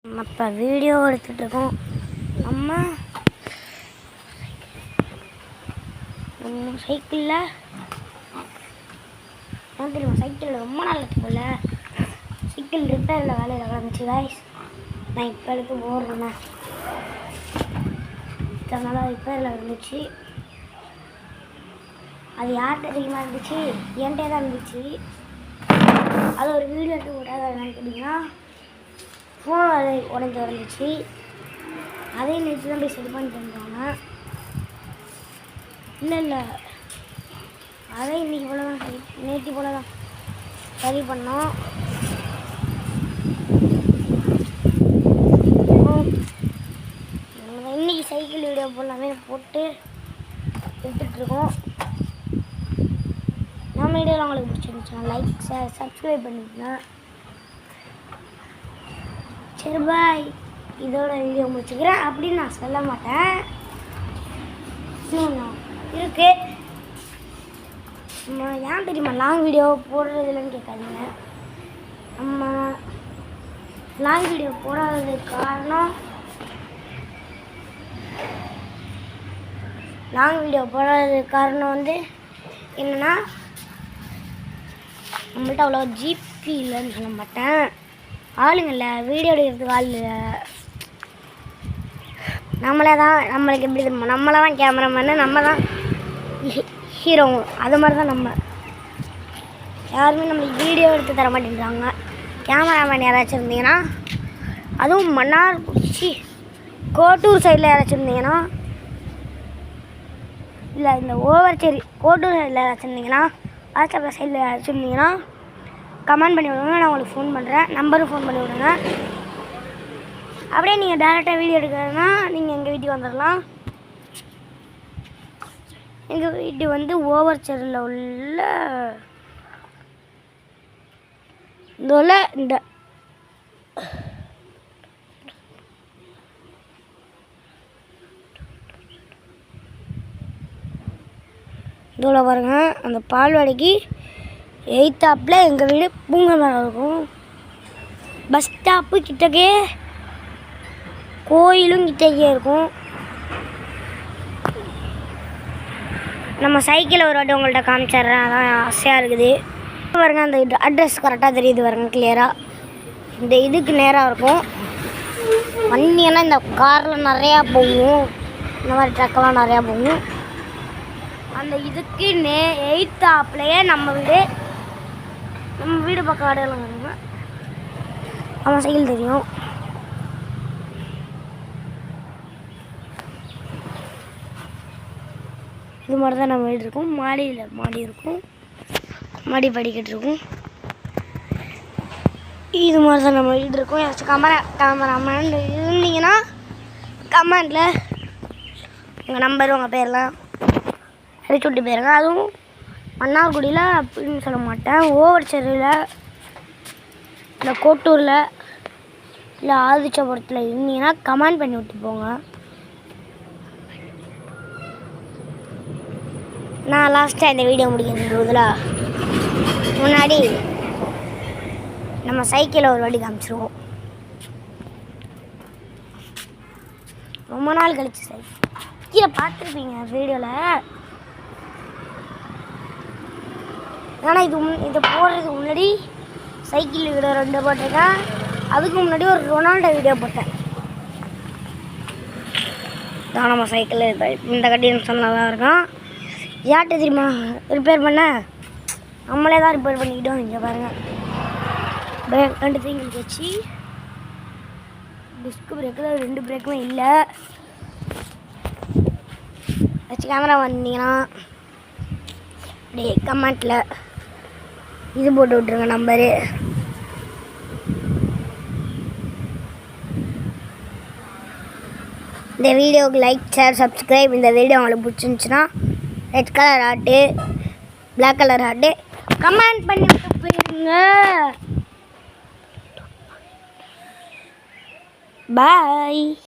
நம்ம இப்போ வீடியோ எடுத்துகிட்ருக்கோம். நம்ம சைக்கிளில் என்ன தெரியுமா, சைக்கிளில் ரொம்ப நாள் போல் சைக்கிள் ரிப்பேரில் வேலையில் கிடந்துச்சு காய்ஸ். நான் இப்போ எடுத்து ஓடுறேன். இத்தனை நாளாக ரிப்பேரில் இருந்துச்சு. அது யார்கிட்ட அதிகமாக இருந்துச்சு, என்கிட்டே தான் இருந்துச்சு. அது ஒரு வீடியோ எடுத்து போட்டால் என்னன்னு கேட்டிங்கன்னா, ஃபோன் அது உடஞ்சி வந்துச்சு. அதையும் நேற்று தான் போய் சரி பண்ணிட்டு வந்தாங்க. இல்லை அதே இன்றைக்கி போல தான் சரி, நேற்று போல தான் சரி பண்ணோம். இன்றைக்கி சைக்கிள் வீடியோ போடலாமே போட்டு எடுத்துகிட்ருக்கோம். நம்ம வீடியோவில் உங்களுக்கு பிடிச்சிருந்துச்சுன்னா லைக், ஷேர், சப்ஸ்கிரைப் பண்ணிக்கோங்க. சரி பாய், இதோட வீடியோ முடிச்சுக்கிறேன் அப்படின்னு நான் சொல்ல மாட்டேன். இன்னும் இருக்கு. நம்ம ஏன் தெரியுமா லாங் வீடியோ போடுறதில்லன்னு கேட்காதீங்க. நம்ம லாங் வீடியோ போடாததுக்கு காரணம் வந்து என்னென்னா, நம்மள்ட்ட அவ்வளோ ஜிபி இல்லைன்னு சொல்ல மாட்டேன். ஆளுங்கள்ல வீடியோ எடுக்கிறதுக்கு ஆள் இல்லை. நம்மளுக்கு எப்படி தெரியுமா, நம்மளை தான் கேமராமேனு, நம்ம தான் ஹீரோ. அது மாதிரி தான் நம்ம யாருமே நம்மளுக்கு வீடியோ எடுத்து தர மாட்டேங்கிறாங்க. கேமராமேன் யாராச்சும் இருந்தீங்கன்னா, அதுவும் மன்னார்குடி கோட்டூர் சைடில் யாராச்சும் இருந்தீங்கன்னா, இல்லை இந்த ஓவர்ச்சேரி கோட்டூர் சைடில் யாராச்சும் இருந்தீங்கன்னா, வாட்ஸ்அப் சைடில் யாராச்சும் இருந்தீங்கன்னா கமெண்ட் பண்ணி விடுங்க. நான் உங்களுக்கு ஃபோன் பண்ணுறேன். நம்பரும் ஃபோன் பண்ணி விடுங்க. அப்படியே நீங்கள் டேரெக்டாக வீடியோ எடுக்கிறதுனா நீங்கள் எங்கள் வீட்டுக்கு வந்துடலாம். எங்கள் வீட்டு வந்து ஓவர்ச்சேரியில் உள்ள இந்த இதோட பாருங்க, அந்த பால்வாடிக்கு எய்த்தாப்பில் எங்கள் வீடு பூங்கா மரம் இருக்கும். பஸ் ஸ்டாப்பு கிட்டக்கே, கோயிலும் கிட்டக்கே இருக்கும். நம்ம சைக்கிளை ஒரு வாட்டி உங்கள்கிட்ட காமிச்சிட்றேன், அதான் ஆசையாக இருக்குது. பாருங்க, அந்த அட்ரஸ் கரெக்டாக தெரியுது பாருங்க கிளியராக. இந்த இதுக்கு நேராக இருக்கும். வண்டியெல்லாம் இந்த காரில் நிறையா போகும், இந்த மாதிரி ட்ரக்கெல்லாம் நிறையா போகும். அந்த இதுக்கு எய்த்தாப்லேயே நம்ம வீடு பக்கம் அடையாளம் வருங்க. ஆமாம், சைக்கிள் தெரியும். இது மாதிரி தான் நம்ம வீடு இருக்கும். மாடி இருக்கும், மாடி படிக்கட்டு இருக்கும். இது மாதிரி தான் நம்ம வீடு இருக்கும். ஏதாச்சும் கேமராமேன் இருந்தீங்கன்னா கமெண்டில் உங்கள் நம்பர், உங்கள் பேர்லாம் அடிச்சு விட்டு போயிருங்க. அதுவும் மன்னார்குடியில் அப்படின்னு சொல்ல மாட்டேன், ஓவர்ச்சேரியில், இல்லை கோட்டூரில், இல்லை ஆதிச்சபுரத்தில் இருந்தீங்கன்னா கமெண்ட் பண்ணி விட்டு போங்க. நான் லாஸ்ட்டாக இந்த வீடியோ முடிக்கிறதுல முன்னாடி நம்ம சைக்கிளை ஒரு வாட்டி காமிச்சிருவோம். ரொம்ப நாள் கழிச்சு சைக்கிளை பார்த்துருப்பீங்க வீடியோவில். ஆனால் இது போடுறதுக்கு முன்னாடி சைக்கிள் வீடியோ 2 போட்டிருக்கேன். அதுக்கு முன்னாடி ஒரு ரொனால்டோ வீடியோ போட்டேன். தான் நம்ம சைக்கிள் இந்த கண்டிஷன் நல்லா இருக்கும். யார்கிட்ட தெரியுமா ரிப்பேர் பண்ண, நம்மளே தான் ரிப்பேர் பண்ணிக்கிட்டோம். இங்கே பாருங்கள், பிரேக் 2 திங்களுக்கு வச்சு, டிஸ்க் பிரேக்கில் 2 பிரேக்குமே இல்லை. வச்சு கேமரா வந்தீங்கன்னா அப்படியே கமெண்ட்டில் இது போட்டு விட்ருங்க நம்பரு. இந்த வீடியோவுக்கு லைக், ஷேர், சப்ஸ்கிரைப். இந்த வீடியோ உங்களுக்கு பிடிச்சிருந்துச்சுன்னா red colour heart, black colour heart comment பண்ணி விட்டு போயிருங்க. பாய்.